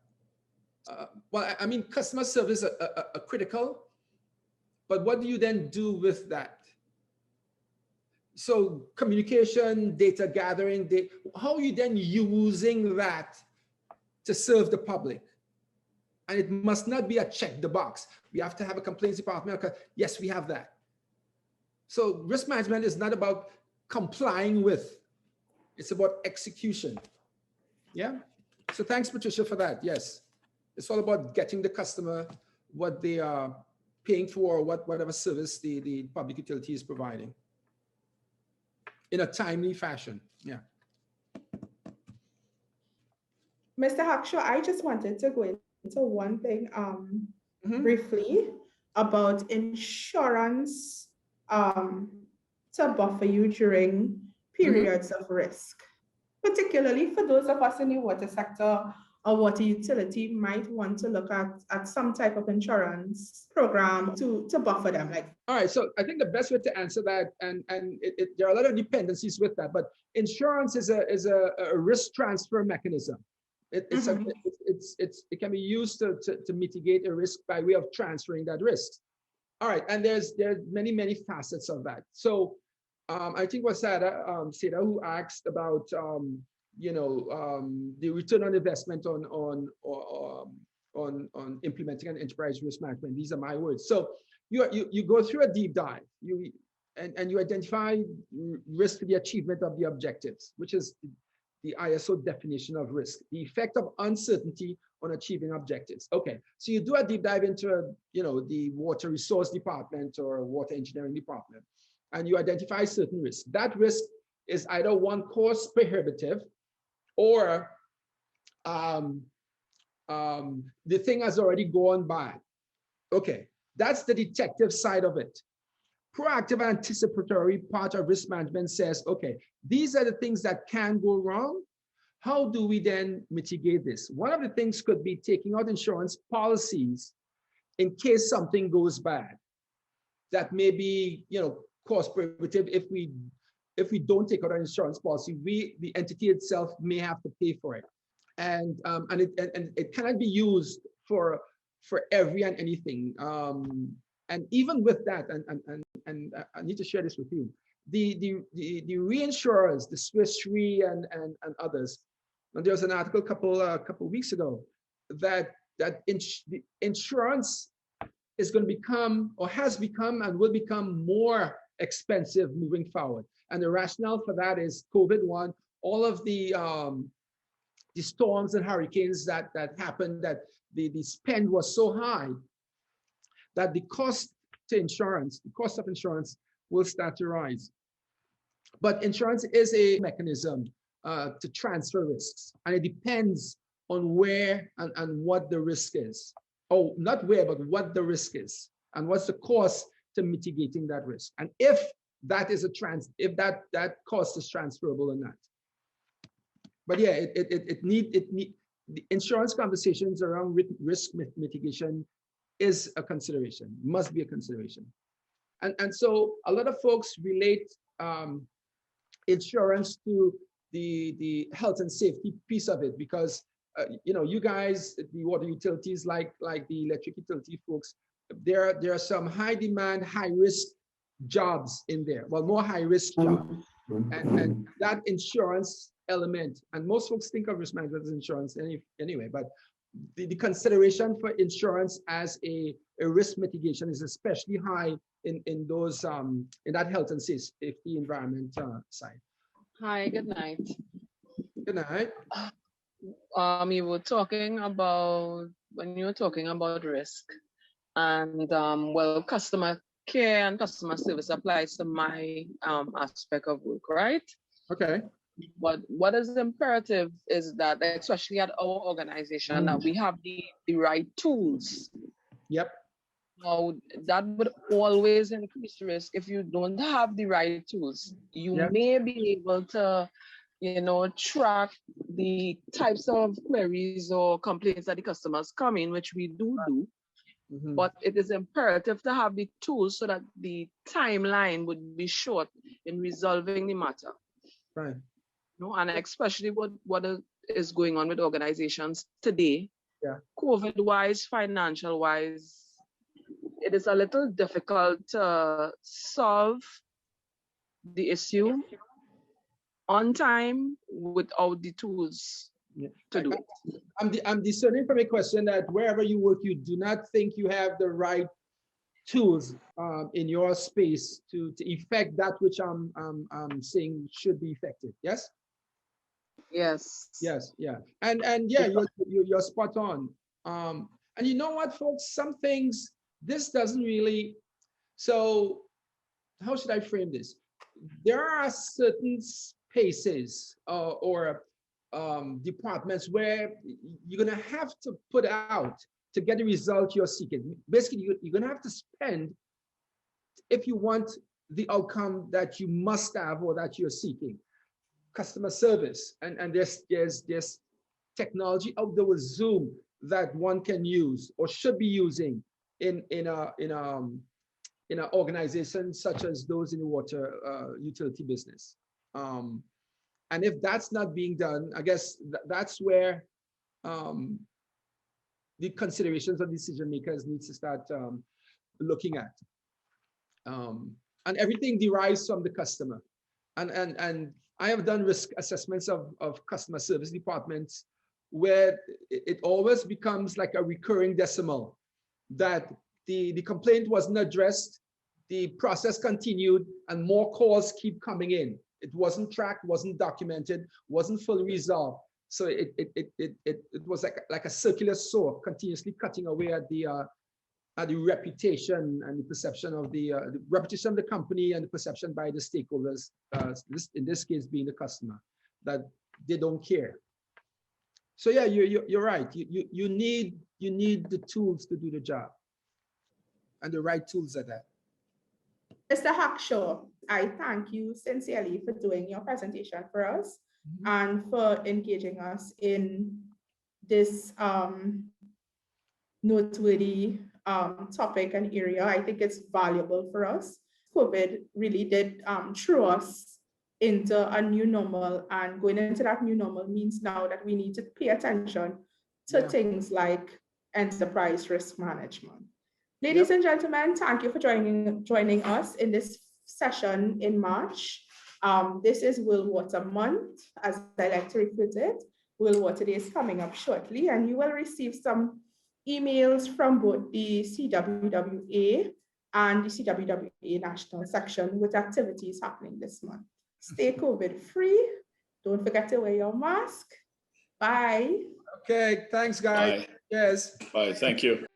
Well, I mean, customer service are critical, but what do you then do with that? So communication, data gathering, how are you then using that to serve the public? And it must not be a check the box. We have to have a complaints department. Okay, yes, we have that. So risk management is not about complying with, it's about execution. Yeah. So thanks, Patricia, for that. Yes. It's all about getting the customer what they are paying for, whatever service the public utility is providing in a timely fashion. Yeah. Mr. Hackshaw, I just wanted to go into one thing briefly about insurance to buffer you during periods of risk, particularly for those of us in the water sector. A water utility might want to look at some type of insurance program to buffer them. All right, so I think the best way to answer that, and there are a lot of dependencies with that, but insurance is a risk transfer mechanism. It can be used to mitigate a risk by way of transferring that risk. All right, and there's many facets of that. So I think was Sada who asked about the return on investment on implementing an enterprise risk management. These are my words. So you go through a deep dive, and you identify risk to the achievement of the objectives, which is the ISO definition of risk, the effect of uncertainty on achieving objectives. Okay, so you do a deep dive into the water resource department or water engineering department, and you identify certain risks. That risk is either one, cost prohibitive, or the thing has already gone bad. Okay, that's the detective side of it. Proactive and anticipatory part of risk management says, okay, these are the things that can go wrong. How do we then mitigate this? One of the things could be taking out insurance policies in case something goes bad. That may be, cost prohibitive. If we don't take out an insurance policy, the entity itself may have to pay for it. And it cannot be used for every and anything. And even with that, and I need to share this with you, the reinsurers, the Swiss Re and others. And there was an article a couple weeks ago that the insurance is going to become, or has become, and will become more expensive moving forward. And the rationale for that is COVID-1, all of the storms and hurricanes that happened, that the spend was so high that the cost of insurance will start to rise. But insurance is a mechanism to transfer risks, and it depends on where and what the risk is. Oh, not where, but what the risk is, and what's the cost to mitigating that risk, and if that is if that cost is transferable or not. But yeah, the insurance conversations around risk mitigation is a consideration, must be a consideration. And so a lot of folks relate insurance to the health and safety piece of it, because you guys, the water utilities, like the electric utility folks, there are some high demand, high risk jobs in there. Well, more high risk jobs, and that insurance element, and most folks think of risk management as insurance anyway, but the consideration for insurance as a risk mitigation is especially high in those in that health and safety environment side. Hi, good night. Good night. You were talking about, when you were talking about risk, and well, customer care and customer service applies to my aspect of work, right? Okay. But what is imperative is that, especially at our organization, that we have the right tools. Yep. Now, that would always increase risk if you don't have the right tools. You may be able to, track the types of queries or complaints that the customers come in, which we do. But it is imperative to have the tools so that the timeline would be short in resolving the matter. Right. And especially what is going on with organizations today, COVID-wise, financial-wise, it is a little difficult to solve the issue on time without the tools to do it. I'm discerning from a question that wherever you work, you do not think you have the right tools in your space to effect that which I'm saying should be effective. Yes. Yes. Yes. Yeah. And yeah, you're spot on. And you know what, folks? Some things this doesn't really. So, how should I frame this? There are certain spaces or departments where you're gonna have to put out to get the result you're seeking. Basically, you're gonna have to spend if you want the outcome that you must have or that you're seeking. Customer service, and there's technology out there with Zoom that one can use or should be using in an organization such as those in the water utility business. And if that's not being done, I guess that's where the considerations of decision makers need to start looking at. And everything derives from the customer. And I have done risk assessments of customer service departments where it always becomes like a recurring decimal, that the complaint wasn't addressed, the process continued, and more calls keep coming in. It wasn't tracked, wasn't documented, wasn't fully resolved. So it was like a circular saw, continuously cutting away at the reputation and the perception of the reputation of the company and the perception by the stakeholders, in this case being the customer, that they don't care. So yeah, you're right. You need the tools to do the job, and the right tools at that. Mr. Hackshaw, I thank you sincerely for doing your presentation for us and for engaging us in this noteworthy topic and area. I think it's valuable for us. COVID really did throw us into a new normal, and going into that new normal means now that we need to pay attention to things like enterprise risk management. Ladies and gentlemen, thank you for joining us in this session in March. This is World Water Month, as I like to refer to it. World Water Day is coming up shortly, and you will receive some emails from both the CWWA and the CWWA National Section with activities happening this month. Stay COVID free. Don't forget to wear your mask. Bye. Okay, thanks, guys. Bye. Yes. Bye. Thank you.